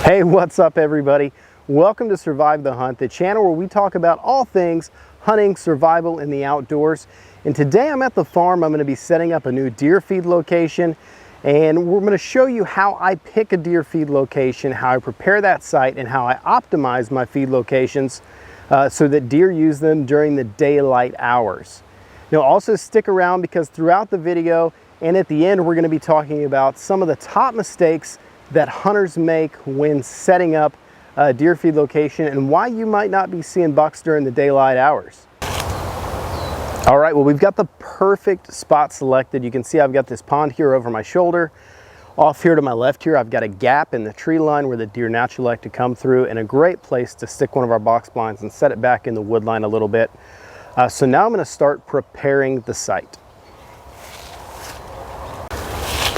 Hey, what's up everybody? Welcome to Survive the Hunt, the channel where we talk about all things hunting, survival, in the outdoors. And today I'm at the farm. I'm going to be setting up a new deer feed location, and we're going to show you how I pick a deer feed location, how I prepare that site, and how I optimize my feed locations so that deer use them during the daylight hours. Now also stick around, because throughout the video and at the end we're going to be talking about some of the top mistakes that hunters make when setting up a deer feed location and why you might not be seeing bucks during the daylight hours. All right, well, we've got the perfect spot selected. You can see I've got this pond here over my shoulder. Off here to my left here, I've got a gap in the tree line where the deer naturally like to come through, and a great place to stick one of our box blinds and set it back in the wood line a little bit. So now I'm going to start preparing the site.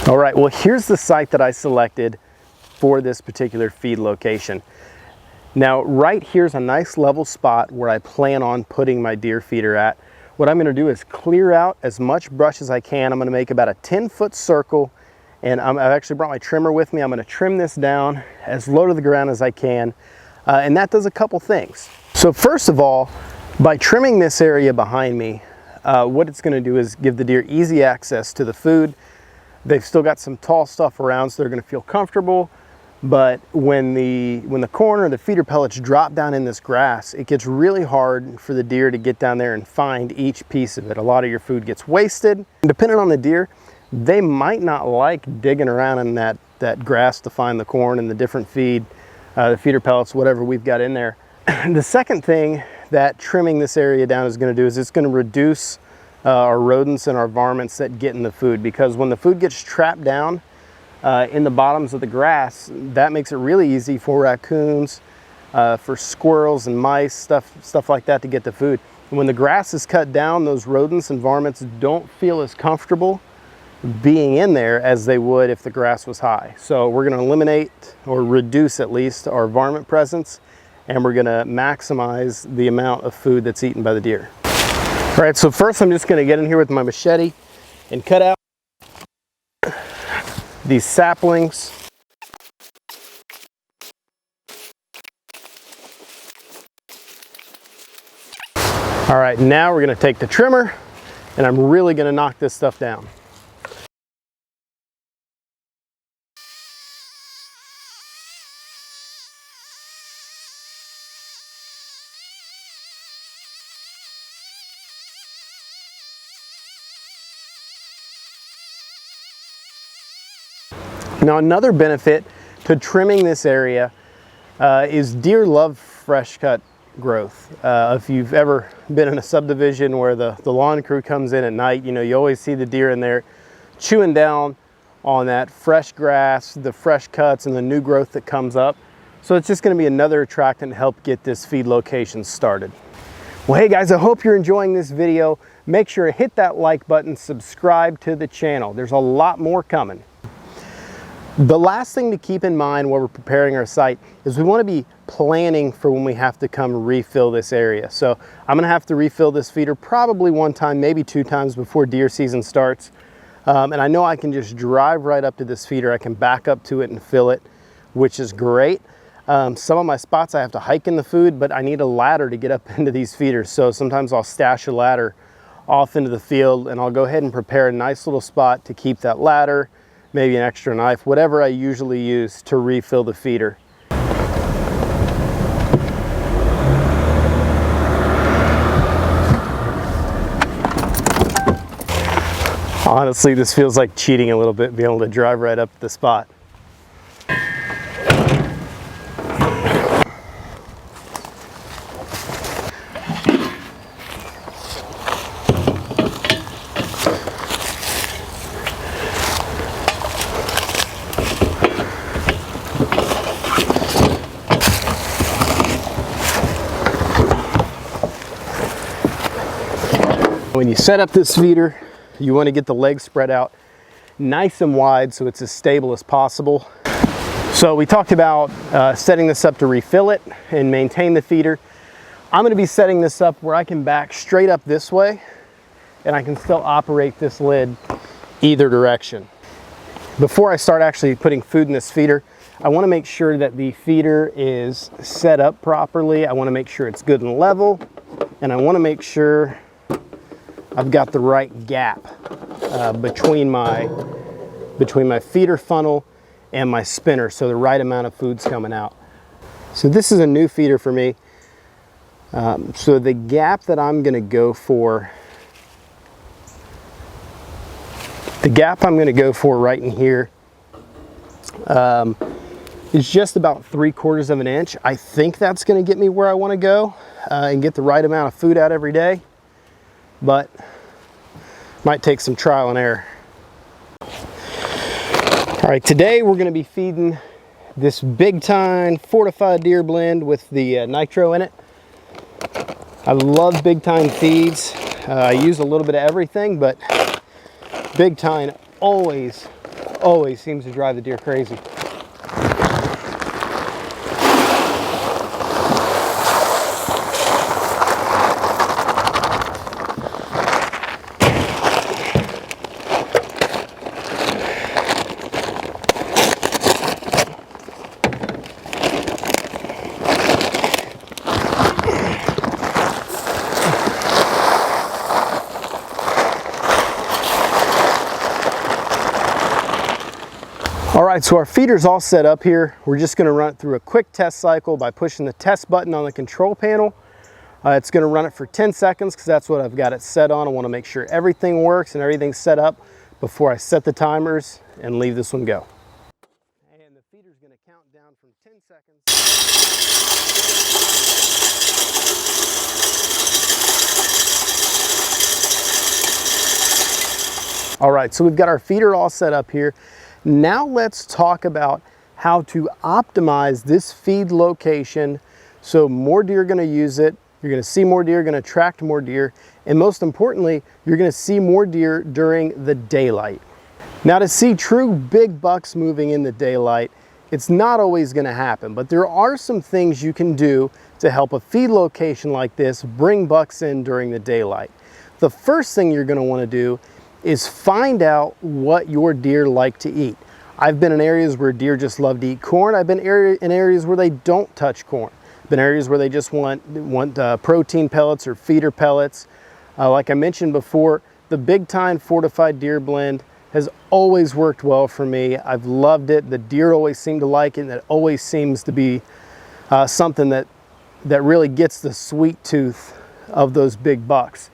All right, well, here's the site that I selected for this particular feed location. Now, right here's a nice level spot where I plan on putting my deer feeder at. What I'm going to do is clear out as much brush as I can. I'm going to make about a 10-foot circle, and I've actually brought my trimmer with me. I'm going to trim this down as low to the ground as I can, and that does a couple things. So first of all, by trimming this area behind me, what it's going to do is give the deer easy access to the food. They've still got some tall stuff around, so they're going to feel comfortable. But when the corn or the feeder pellets drop down in this grass, it gets really hard for the deer to get down there and find each piece of it. A lot of your food gets wasted. Depending on the deer, they might not like digging around in that grass to find the corn and the different feed, the feeder pellets, whatever we've got in there. The second thing that trimming this area down is going to do is it's going to reduce our rodents and our varmints that get in the food, because when the food gets trapped down in the bottoms of the grass, that makes it really easy for raccoons, for squirrels and mice, stuff like that to get the food. And when the grass is cut down, those rodents and varmints don't feel as comfortable being in there as they would if the grass was high. So we're going to eliminate, or reduce at least, our varmint presence, and we're going to maximize the amount of food that's eaten by the deer. All right, so first I'm just going to get in here with my machete and cut out these saplings. All right, now we're going to take the trimmer, and I'm really going to knock this stuff down. Now, another benefit to trimming this area is deer love fresh cut growth. If you've ever been in a subdivision where the lawn crew comes in at night, you know, you always see the deer in there chewing down on that fresh grass, the fresh cuts, and the new growth that comes up. So it's just going to be another attractant to help get this feed location started. Well, hey guys, I hope you're enjoying this video. Make sure to hit that like button, subscribe to the channel. There's a lot more coming. The last thing to keep in mind while we're preparing our site is we want to be planning for when we have to come refill this area. So I'm going to have to refill this feeder probably one time, maybe two times before deer season starts. And I know I can just drive right up to this feeder. I can back up to it and fill it, which is great. Some of my spots I have to hike in the food, but I need a ladder to get up into these feeders. So sometimes I'll stash a ladder off into the field, and I'll go ahead and prepare a nice little spot to keep that ladder, maybe an extra knife, whatever I usually use to refill the feeder. Honestly, this feels like cheating a little bit, being able to drive right up the spot. When you set up this feeder, you want to get the legs spread out nice and wide so it's as stable as possible. So we talked about setting this up to refill it and maintain the feeder. I'm going to be setting this up where I can back straight up this way and I can still operate this lid either direction. Before I start actually putting food in this feeder, I want to make sure that the feeder is set up properly. I want to make sure it's good and level, and I want to make sure I've got the right gap between my feeder funnel and my spinner, so the right amount of food's coming out. So this is a new feeder for me. So the gap that I'm going to go for, right in here is just about 3/4 of an inch. I think that's going to get me where I want to go and get the right amount of food out every day, but might take some trial and error. All right, today we're going to be feeding this Big Tine fortified deer blend with the nitro in it. I love Big Tine feeds. I use a little bit of everything, but Big Tine always seems to drive the deer crazy. All right, so our feeder's all set up here. We're just gonna run it through a quick test cycle by pushing the test button on the control panel. It's gonna run it for 10 seconds because that's what I've got it set on. I wanna make sure everything works and everything's set up before I set the timers and leave this one go. And the feeder's gonna count down from 10 seconds. All right, so we've got our feeder all set up here. Now let's talk about how to optimize this feed location so more deer are going to use it, you're going to see more deer, you're going to attract more deer, and most importantly, you're going to see more deer during the daylight. Now, to see true big bucks moving in the daylight, it's not always going to happen, but there are some things you can do to help a feed location like this bring bucks in during the daylight. The first thing you're going to want to do is find out what your deer like to eat. I've been in areas where deer just love to eat corn. I've been in areas where they don't touch corn. I've been areas where they just want protein pellets or feeder pellets. Like I mentioned before, the Big Tine fortified deer blend has always worked well for me. I've loved it. The deer always seem to like it, and it always seems to be something that really gets the sweet tooth of those big bucks.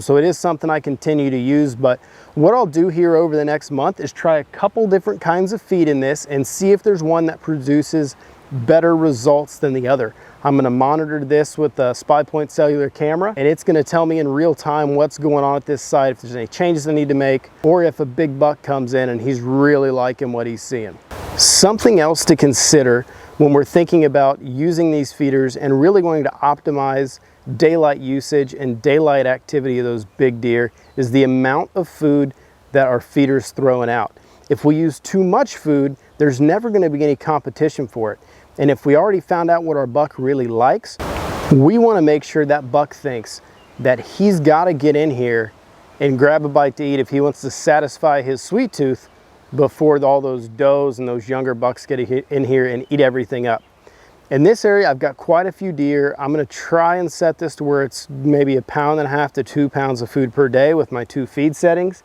So it is something I continue to use, but what I'll do here over the next month is try a couple different kinds of feed in this and see if there's one that produces better results than the other. I'm gonna monitor this with a SpyPoint cellular camera, and it's gonna tell me in real time what's going on at this site, if there's any changes I need to make, or if a big buck comes in and he's really liking what he's seeing. Something else to consider when we're thinking about using these feeders and really going to optimize daylight usage and daylight activity of those big deer is the amount of food that our feeder's throwing out. If we use too much food, there's never going to be any competition for it. And if we already found out what our buck really likes, we want to make sure that buck thinks that he's got to get in here and grab a bite to eat if he wants to satisfy his sweet tooth before all those does and those younger bucks get in here and eat everything up. In this area, I've got quite a few deer. I'm going to try and set this to where it's maybe 1.5 pounds to 2 pounds of food per day with my 2 feed settings.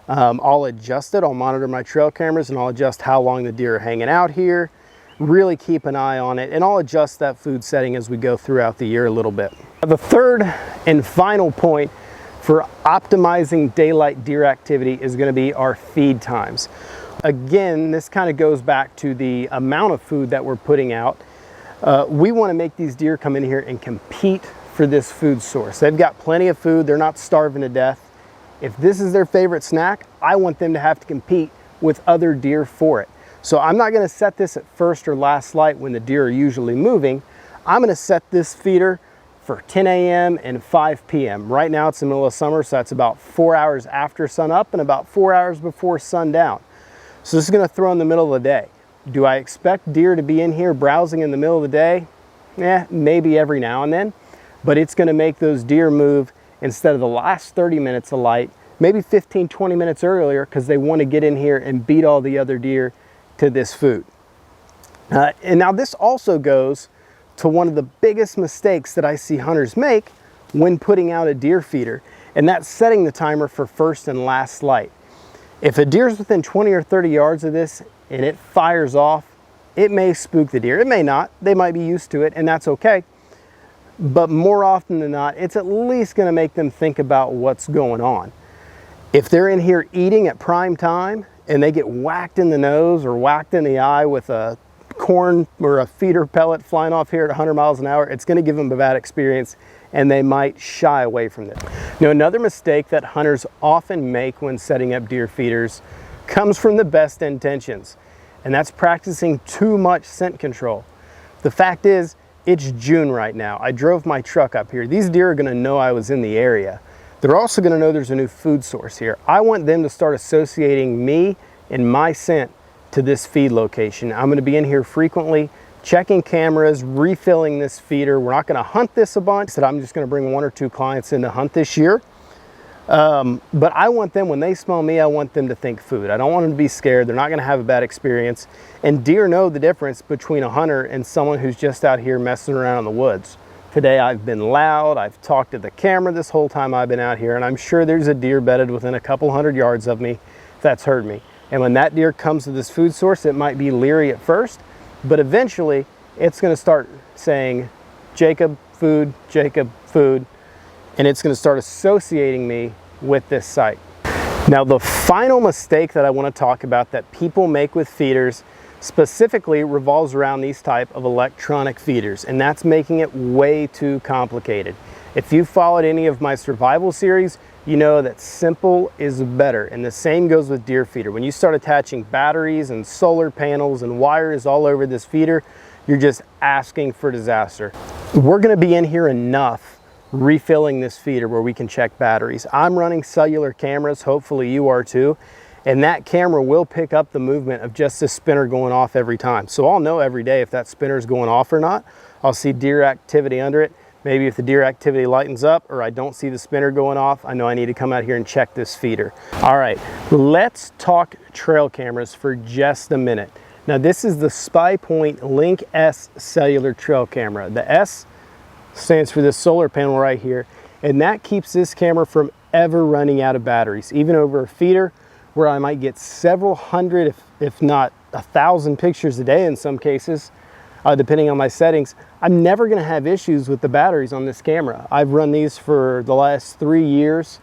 I'll adjust it. I'll monitor my trail cameras and I'll adjust how long the deer are hanging out here. Really keep an eye on it, and I'll adjust that food setting as we go throughout the year a little bit. The third and final point for optimizing daylight deer activity is going to be our feed times. Again, this kind of goes back to the amount of food that we're putting out. We want to make these deer come in here and compete for this food source. They've got plenty of food. They're not starving to death. If this is their favorite snack, I want them to have to compete with other deer for it. So I'm not going to set this at first or last light when the deer are usually moving. I'm going to set this feeder for 10 a.m. and 5 p.m. Right now it's the middle of summer, so that's about 4 hours after sun up and about 4 hours before sundown. So this is going to throw in the middle of the day. Do I expect deer to be in here browsing in the middle of the day? Maybe every now and then, but it's going to make those deer move instead of the last 30 minutes of light, maybe 15, 20 minutes earlier, because they want to get in here and beat all the other deer to this food. And now this also goes to one of the biggest mistakes that I see hunters make when putting out a deer feeder, and that's setting the timer for first and last light. If a deer is within 20 or 30 yards of this and it fires off, it may spook the deer. It may not. They might be used to it, and that's okay. But more often than not, it's at least going to make them think about what's going on. If they're in here eating at prime time and they get whacked in the nose or whacked in the eye with a corn or a feeder pellet flying off here at 100 miles an hour, it's going to give them a bad experience and they might shy away from it. Now, another mistake that hunters often make when setting up deer feeders comes from the best intentions, and that's practicing too much scent control. The fact is, it's June right now. I drove my truck up here. These deer are going to know I was in the area. They're also going to know there's a new food source here. I want them to start associating me and my scent to this feed location. I'm going to be in here frequently, checking cameras, refilling this feeder. We're not going to hunt this a bunch. I'm just going to bring 1 or 2 clients in to hunt this year. But I want them, when they smell me, I want them to think food. I don't want them to be scared. They're not going to have a bad experience. And deer know the difference between a hunter and someone who's just out here messing around in the woods. Today I've been loud. I've talked to the camera this whole time I've been out here, and I'm sure there's a deer bedded within a couple 100 yards of me that's heard me. And when that deer comes to this food source, it might be leery at first, but eventually it's going to start saying, Jacob, food, and it's going to start associating me with this site. Now, the final mistake that I want to talk about that people make with feeders specifically revolves around these type of electronic feeders, and that's making it way too complicated. If you followed any of my survival series, you know that simple is better, and the same goes with deer feeder. When you start attaching batteries and solar panels and wires all over this feeder, you're just asking for disaster. We're going to be in here enough refilling this feeder where we can check batteries. I'm running cellular cameras, hopefully you are too, and that camera will pick up the movement of just the spinner going off every time. So I'll know every day if that spinner is going off or not. I'll see deer activity under it. Maybe if the deer activity lightens up or I don't see the spinner going off, I know I need to come out here and check this feeder. All right, let's talk trail cameras for just a minute. Now, this is the SpyPoint Link S cellular trail camera. The S stands for this solar panel right here, and that keeps this camera from ever running out of batteries. Even over a feeder where I might get several hundred, if not 1,000 pictures a day in some cases, depending on my settings, I'm never going to have issues with the batteries on this camera. I've run these for the last 3 years.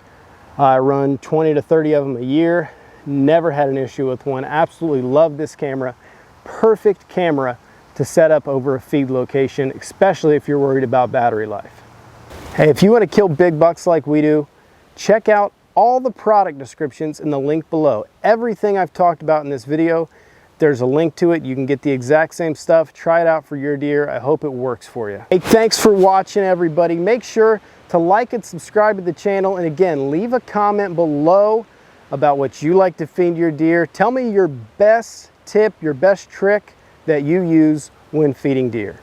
I run 20 to 30 of them a year. Never had an issue with one. Absolutely love this camera. Perfect camera to set up over a feed location, especially if you're worried about battery life. Hey, if you want to kill big bucks like we do, check out all the product descriptions in the link below. Everything I've talked about in this video, there's a link to it. You can get the exact same stuff. Try it out for your deer. I hope it works for you. Hey, thanks for watching, everybody. Make sure to like and subscribe to the channel. And again, leave a comment below about what you like to feed your deer. Tell me your best tip, your best trick that you use when feeding deer.